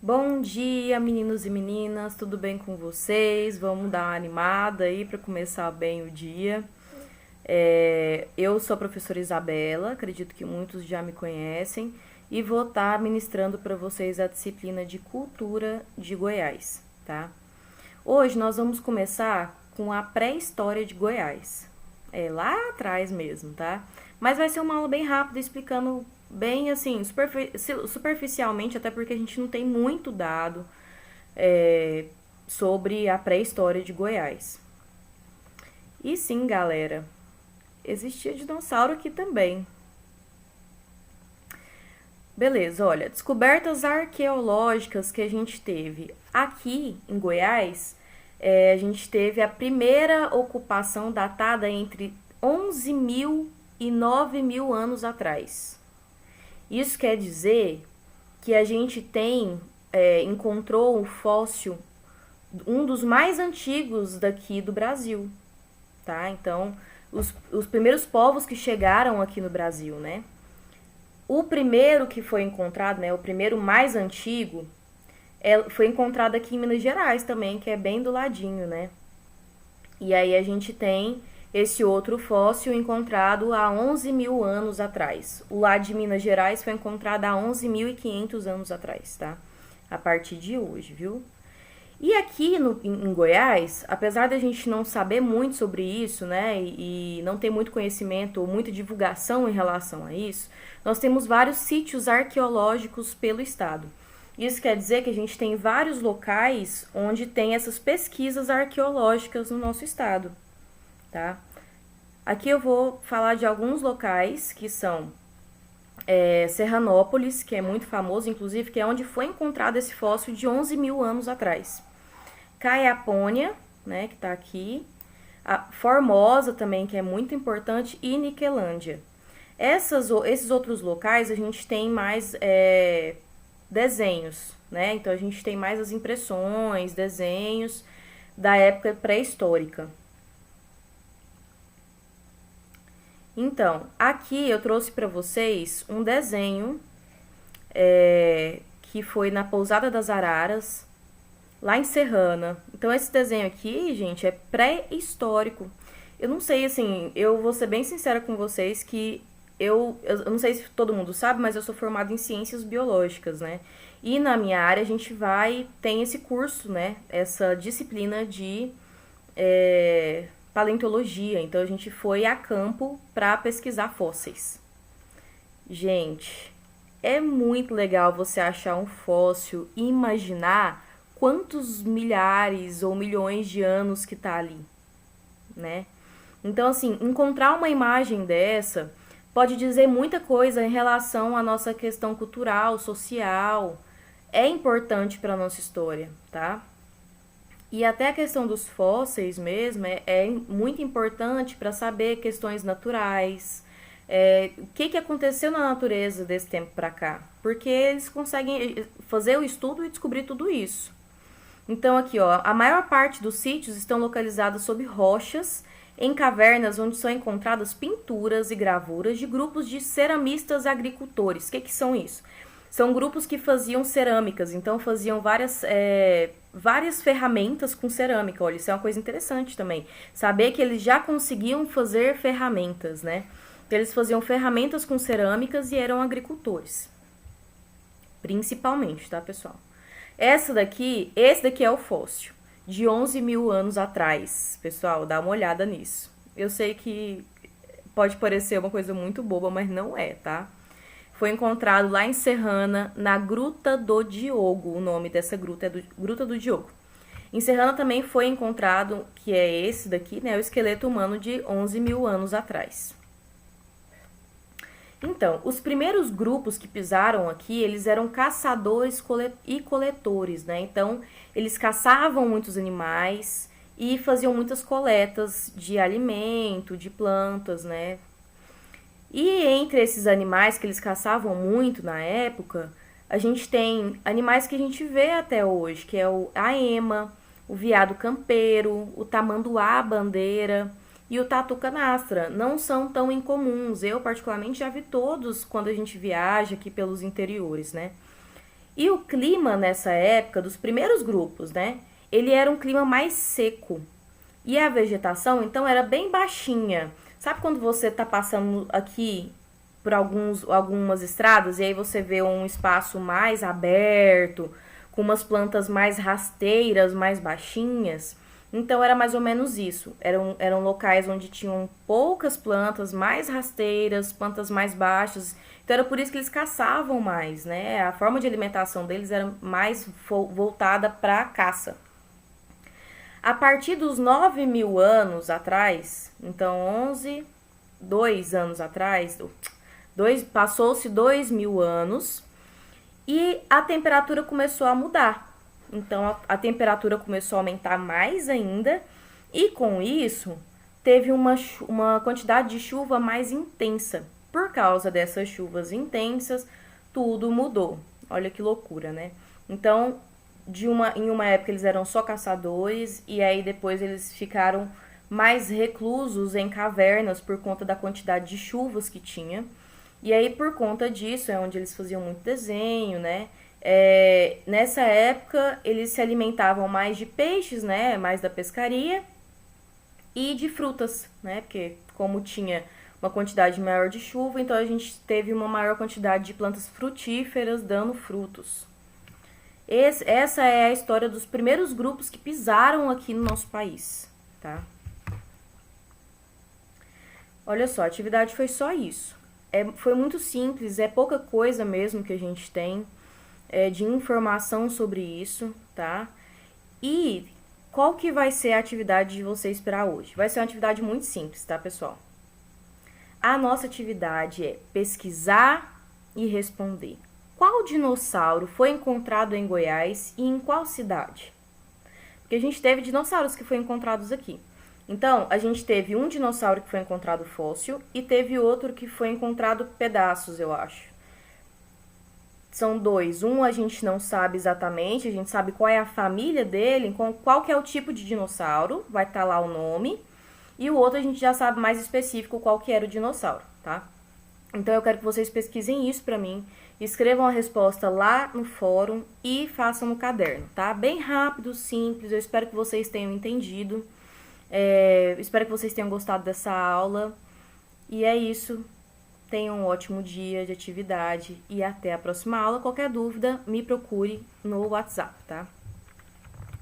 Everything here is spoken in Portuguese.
Bom dia, meninos e meninas, tudo bem com vocês? Vamos dar uma animada aí para começar bem o dia. Eu sou a professora Isabela, acredito que muitos já me conhecem, e vou estar ministrando para vocês a disciplina de Cultura de Goiás, tá? Hoje nós vamos começar com a pré-história de Goiás. É lá atrás mesmo, tá? Mas vai ser uma aula bem rápida, explicando bem assim, superficialmente, até porque a gente não tem muito dado é, sobre a pré-história de Goiás. E sim, galera, existia dinossauro aqui também. Beleza, olha, descobertas arqueológicas que a gente teve aqui em Goiás, a gente teve a primeira ocupação datada entre 11.000 e 9.000 anos atrás. Isso quer dizer que a gente encontrou um fóssil, um dos mais antigos daqui do Brasil, tá? Então, os primeiros povos que chegaram aqui no Brasil, né? O primeiro que foi encontrado, né, o primeiro mais antigo, foi encontrado aqui em Minas Gerais também, que é bem do ladinho, né? E aí a gente tem esse outro fóssil encontrado há 11.000 anos atrás. O lá de Minas Gerais foi encontrado há 11.500 anos atrás, tá? A partir de hoje, viu? E aqui em Goiás, apesar da gente não saber muito sobre isso, né, e não ter muito conhecimento ou muita divulgação em relação a isso, nós temos vários sítios arqueológicos pelo estado. Isso quer dizer que a gente tem vários locais onde tem essas pesquisas arqueológicas no nosso estado, tá? Aqui eu vou falar de alguns locais que são Serranópolis, que é muito famoso, inclusive, que é onde foi encontrado esse fóssil de 11.000 anos atrás. Caiapônia, né, que está aqui. A Formosa também, que é muito importante, e Niquelândia. Esses outros locais a gente tem mais desenhos, né? Então a gente tem mais as impressões, desenhos da época pré-histórica. Então, aqui eu trouxe para vocês um desenho que foi na Pousada das Araras, lá em Serrana. Então, esse desenho aqui, gente, é pré-histórico. Eu não sei, assim, eu vou ser bem sincera com vocês que eu não sei se todo mundo sabe, mas eu sou formada em ciências biológicas, né? E na minha área a gente tem esse curso, né? Essa disciplina de paleontologia. Então a gente foi a campo para pesquisar fósseis. Gente, é muito legal você achar um fóssil e imaginar quantos milhares ou milhões de anos que tá ali, né? Então, assim, encontrar uma imagem dessa pode dizer muita coisa em relação à nossa questão cultural, social. É importante para a nossa história, tá? E até a questão dos fósseis mesmo é muito importante para saber questões naturais, o que aconteceu na natureza desse tempo para cá. Porque eles conseguem fazer o estudo e descobrir tudo isso. Então aqui, ó, a maior parte dos sítios estão localizados sob rochas, em cavernas onde são encontradas pinturas e gravuras de grupos de ceramistas agricultores. O que são isso? São grupos que faziam cerâmicas, então faziam várias ferramentas com cerâmica. Olha, isso é uma coisa interessante também. Saber que eles já conseguiam fazer ferramentas, né? Então, eles faziam ferramentas com cerâmicas e eram agricultores. Principalmente, tá, pessoal? Esse daqui é o fóssil, de 11.000 anos atrás. Pessoal, dá uma olhada nisso. Eu sei que pode parecer uma coisa muito boba, mas não é, tá? Foi encontrado lá em Serrana, na Gruta do Diogo. O nome dessa gruta é Gruta do Diogo. Em Serrana também foi encontrado, que é esse daqui, né? O esqueleto humano de 11.000 anos atrás. Então, os primeiros grupos que pisaram aqui, eles eram caçadores e coletores, né? Então, eles caçavam muitos animais e faziam muitas coletas de alimento, de plantas, né? E entre esses animais que eles caçavam muito na época, a gente tem animais que a gente vê até hoje, que é a ema, o veado campeiro, o tamanduá-bandeira e o tatu-canastra. Não são tão incomuns. Eu, particularmente, já vi todos quando a gente viaja aqui pelos interiores, né? E o clima nessa época, dos primeiros grupos, né? Ele era um clima mais seco. E a vegetação, então, era bem baixinha. Sabe quando você tá passando aqui por algumas estradas e aí você vê um espaço mais aberto, com umas plantas mais rasteiras, mais baixinhas? Então era mais ou menos isso. Eram locais onde tinham poucas plantas, mais rasteiras, plantas mais baixas. Então era por isso que eles caçavam mais, né? A forma de alimentação deles era mais voltada para a caça. A partir dos 9.000 anos atrás, então 2 anos atrás, passou-se 2.000 anos e a temperatura começou a mudar. Então a temperatura começou a aumentar mais ainda e com isso teve uma quantidade de chuva mais intensa. Por causa dessas chuvas intensas, tudo mudou. Olha que loucura, né? Então, em uma época eles eram só caçadores e aí depois eles ficaram mais reclusos em cavernas por conta da quantidade de chuvas que tinha. E aí, por conta disso, é onde eles faziam muito desenho, né? Nessa época, eles se alimentavam mais de peixes, né? Mais da pescaria e de frutas, né? Porque como tinha uma quantidade maior de chuva, então a gente teve uma maior quantidade de plantas frutíferas dando frutos. Essa é a história dos primeiros grupos que pisaram aqui no nosso país, tá? Olha só, a atividade foi só isso. Foi muito simples, é pouca coisa mesmo que a gente tem de informação sobre isso, tá? E qual que vai ser a atividade de vocês para hoje? Vai ser uma atividade muito simples, tá, pessoal? A nossa atividade é pesquisar e responder. Qual dinossauro foi encontrado em Goiás e em qual cidade? Porque a gente teve dinossauros que foram encontrados aqui. Então, a gente teve um dinossauro que foi encontrado fóssil e teve outro que foi encontrado pedaços, eu acho. São dois. Um a gente não sabe exatamente, a gente sabe qual é a família dele, qual que é o tipo de dinossauro, vai estar lá o nome. E o outro a gente já sabe mais específico qual que era o dinossauro, tá? Então eu quero que vocês pesquisem isso pra mim, escrevam a resposta lá no fórum e façam no caderno, tá? Bem rápido, simples, eu espero que vocês tenham entendido. Espero que vocês tenham gostado dessa aula. E é isso. Tenham um ótimo dia de atividade e até a próxima aula. Qualquer dúvida, me procure no WhatsApp, tá?